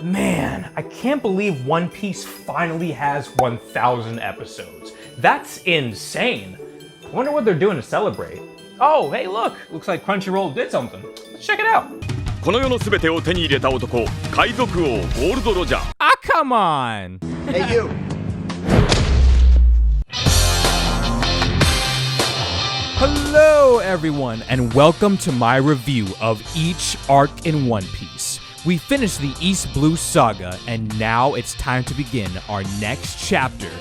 Man, I can't believe One Piece finally has 1,000 episodes. That's insane. I wonder what they're doing to celebrate. Oh, hey look, looks like Crunchyroll did something. Let's check it out. この世のすべてを手に入れた男、海賊王ゴールド・ロジャー。 Ah, come on! Hey, you! Hello, everyone, and welcome to my review of each arc in One Piece. We finished the East Blue Saga, and now it's time to begin our next chapter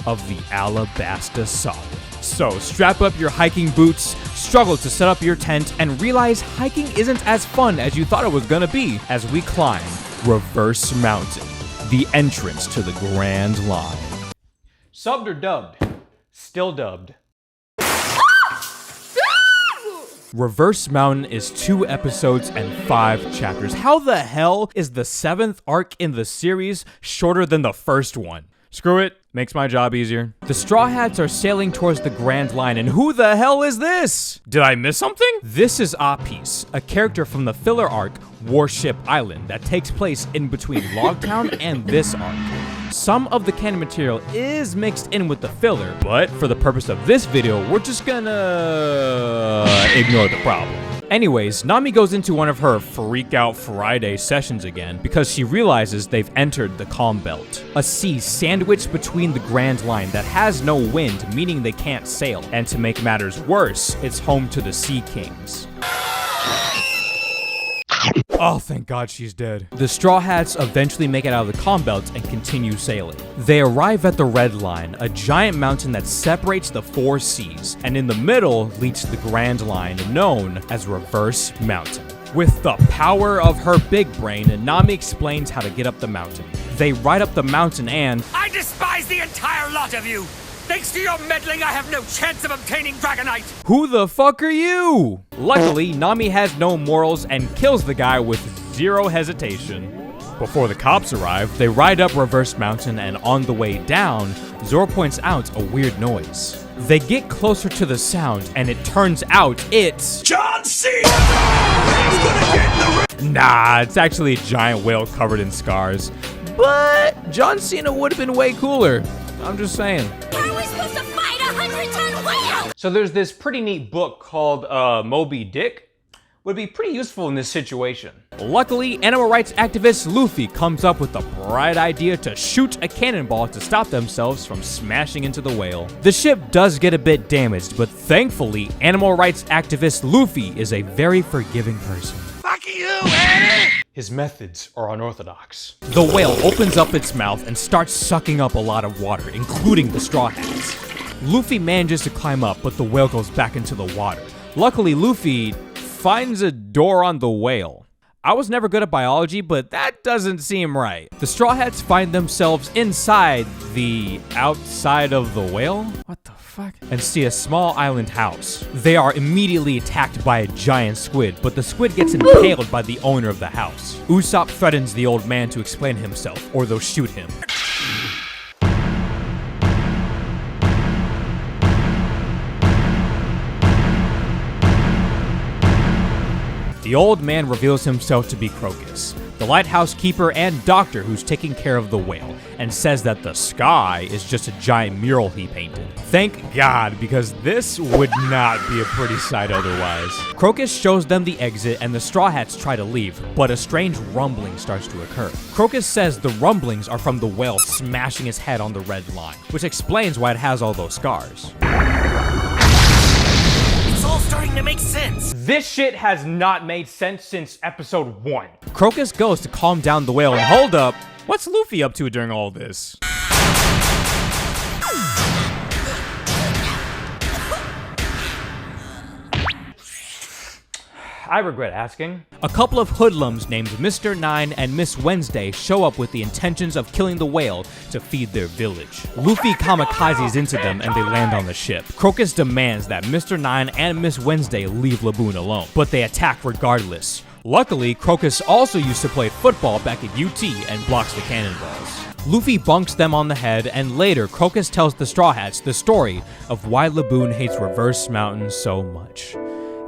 of the Alabasta Saga. So strap up your hiking boots, struggle to set up your tent, and realize hiking isn't as fun as you thought it was gonna be as we climb Reverse Mountain, the entrance to the Grand Line. Subbed or dubbed? Still dubbed. Reverse Mountain is 2 episodes and 5 chapters. How the hell is the 7th arc in the series shorter than the first one? Screw it, makes my job easier. The Straw Hats are sailing towards the Grand Line, and who the hell is this? Did I miss something? This is Apis, a character from the filler arc, Warship Island, that takes place in between Logtown and this arc. Some of the canon material is mixed in with the filler, but for the purpose of this video, we're just gonna ignore the problem. Anyways, Nami goes into one of her Freak Out Friday sessions again because she realizes they've entered the Calm Belt, a sea sandwiched between the Grand Line that has no wind, meaning they can't sail. And to make matters worse, it's home to the Sea Kings. Oh, thank God she's dead. The Straw Hats eventually make it out of the Calm Belt and continue sailing. They arrive at the Red Line, a giant mountain that separates the 4 seas, and in the middle leads to the Grand Line, known as Reverse Mountain. With the power of her big brain, Nami explains how to get up the mountain. They ride up the mountain and... I despise the entire lot of you! Thanks to your meddling, I have no chance of obtaining Dragonite! Who the fuck are you? Luckily, Nami has no morals and kills the guy with 0 hesitation. Before the cops arrive, they ride up Reverse Mountain, and on the way down, Zoro points out a weird noise. They get closer to the sound, and it turns out it's... John Cena! He's gonna get in the Nah, it's actually a giant whale covered in scars. But John Cena would have been way cooler. I'm just saying. How are we supposed to fight a 100-ton whale? So there's this pretty neat book called Moby Dick. Would be pretty useful in this situation. Luckily, animal rights activist Luffy comes up with the bright idea to shoot a cannonball to stop themselves from smashing into the whale. The ship does get a bit damaged, but thankfully, animal rights activist Luffy is a very forgiving person. Fuck you, Eddie! His methods are unorthodox. The whale opens up its mouth and starts sucking up a lot of water, including the Straw Hats. Luffy manages to climb up, but the whale goes back into the water. Luckily, Luffy finds a door on the whale. I was never good at biology, but that doesn't seem right. The Straw Hats find themselves inside the outside of the whale? What the fuck? And see a small island house. They are immediately attacked by a giant squid, but the squid gets impaled by the owner of the house. Usopp threatens the old man to explain himself, or they'll shoot him. The old man reveals himself to be Crocus, the lighthouse keeper and doctor who's taking care of the whale, and says that the sky is just a giant mural he painted. Thank God, because this would not be a pretty sight otherwise. Crocus shows them the exit and the Straw Hats try to leave, but a strange rumbling starts to occur. Crocus says the rumblings are from the whale smashing its head on the Red Line, which explains why it has all those scars. It's all starting to make sense. This shit has not made sense since episode 1. Crocus goes to calm down the whale and hold up, what's Luffy up to during all this? I regret asking. A couple of hoodlums named Mr. Nine and Miss Wednesday show up with the intentions of killing the whale to feed their village. Luffy kamikazes into them and they land on the ship. Crocus demands that Mr. Nine and Miss Wednesday leave Laboon alone, but they attack regardless. Luckily, Crocus also used to play football back at UT and blocks the cannonballs. Luffy bunks them on the head, and later Crocus tells the Straw Hats the story of why Laboon hates Reverse Mountain so much.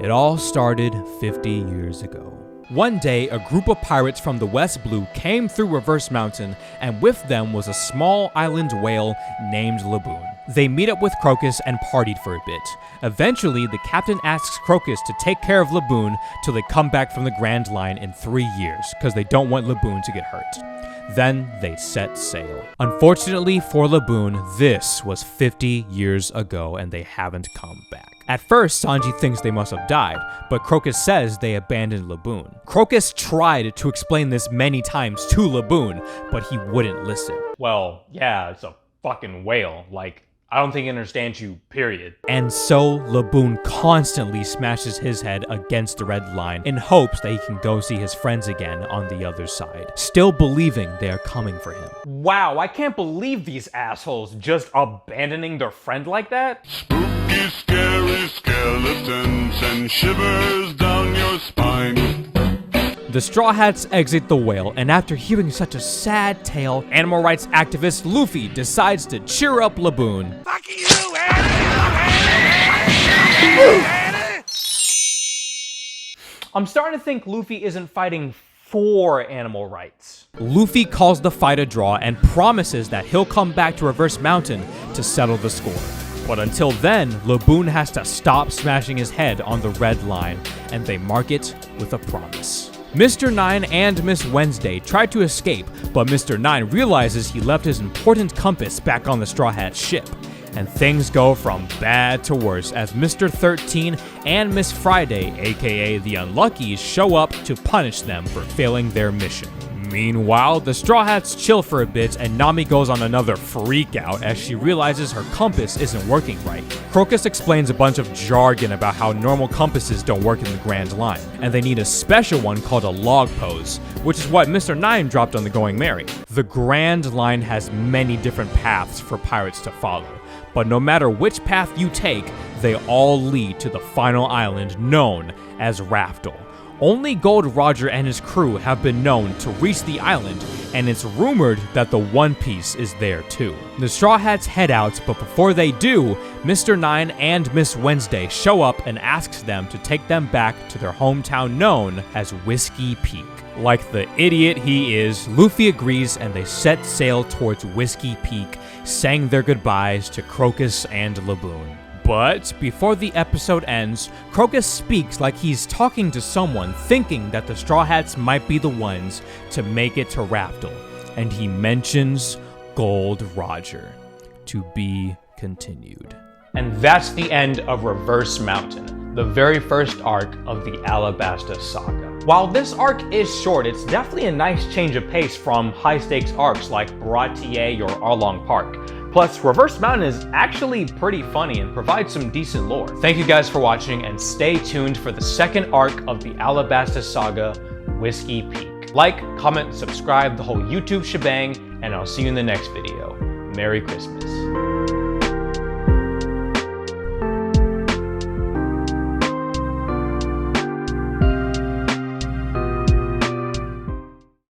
It all started 50 years ago. One day, a group of pirates from the West Blue came through Reverse Mountain, and with them was a small island whale named Laboon. They meet up with Crocus and partied for a bit. Eventually, the captain asks Crocus to take care of Laboon till they come back from the Grand Line in 3 years, because they don't want Laboon to get hurt. Then they set sail. Unfortunately for Laboon, this was 50 years ago and they haven't come back. At first, Sanji thinks they must have died, but Crocus says they abandoned Laboon. Crocus tried to explain this many times to Laboon, but he wouldn't listen. Well, yeah, it's a fucking whale. Like, I don't think he understands you, period. And so, Laboon constantly smashes his head against the red line in hopes that he can go see his friends again on the other side, still believing they are coming for him. Wow, I can't believe these assholes just abandoning their friend like that. Spooky, scary skeletons and shivers down your spine. The Straw Hats exit the whale, and after hearing such a sad tale, animal rights activist Luffy decides to cheer up Laboon. Fuck you, Annie! I'm starting to think Luffy isn't fighting for animal rights. Luffy calls the fight a draw and promises that he'll come back to Reverse Mountain to settle the score. But until then, Laboon has to stop smashing his head on the red line, and they mark it with a promise. Mr. 9 and Miss Wednesday try to escape, but Mr. 9 realizes he left his important compass back on the Straw Hat ship. And things go from bad to worse as Mr. 13 and Miss Friday, aka the Unluckies, show up to punish them for failing their mission. Meanwhile, the Straw Hats chill for a bit and Nami goes on another freak out as she realizes her compass isn't working right. Crocus explains a bunch of jargon about how normal compasses don't work in the Grand Line, and they need a special one called a log pose, which is what Mr. 9 dropped on the Going Merry. The Grand Line has many different paths for pirates to follow, but no matter which path you take, they all lead to the final island known as Raftel. Only Gold Roger and his crew have been known to reach the island, and it's rumored that the One Piece is there too. The Straw Hats head out, but before they do, Mr. 9 and Miss Wednesday show up and asks them to take them back to their hometown known as Whiskey Peak. Like the idiot he is, Luffy agrees and they set sail towards Whiskey Peak, saying their goodbyes to Crocus and Laboon. But before the episode ends, Crocus speaks like he's talking to someone, thinking that the Straw Hats might be the ones to make it to Raftel, and he mentions Gold Roger. To be continued. And that's the end of Reverse Mountain, the very first arc of the Alabasta saga. While this arc is short, it's definitely a nice change of pace from high-stakes arcs like Baratier or Arlong Park. Plus, Reverse Mountain is actually pretty funny and provides some decent lore. Thank you guys for watching, and stay tuned for the second arc of the Alabasta saga, Whiskey Peak. Like, comment, subscribe, the whole YouTube shebang, and I'll see you in the next video. Merry Christmas.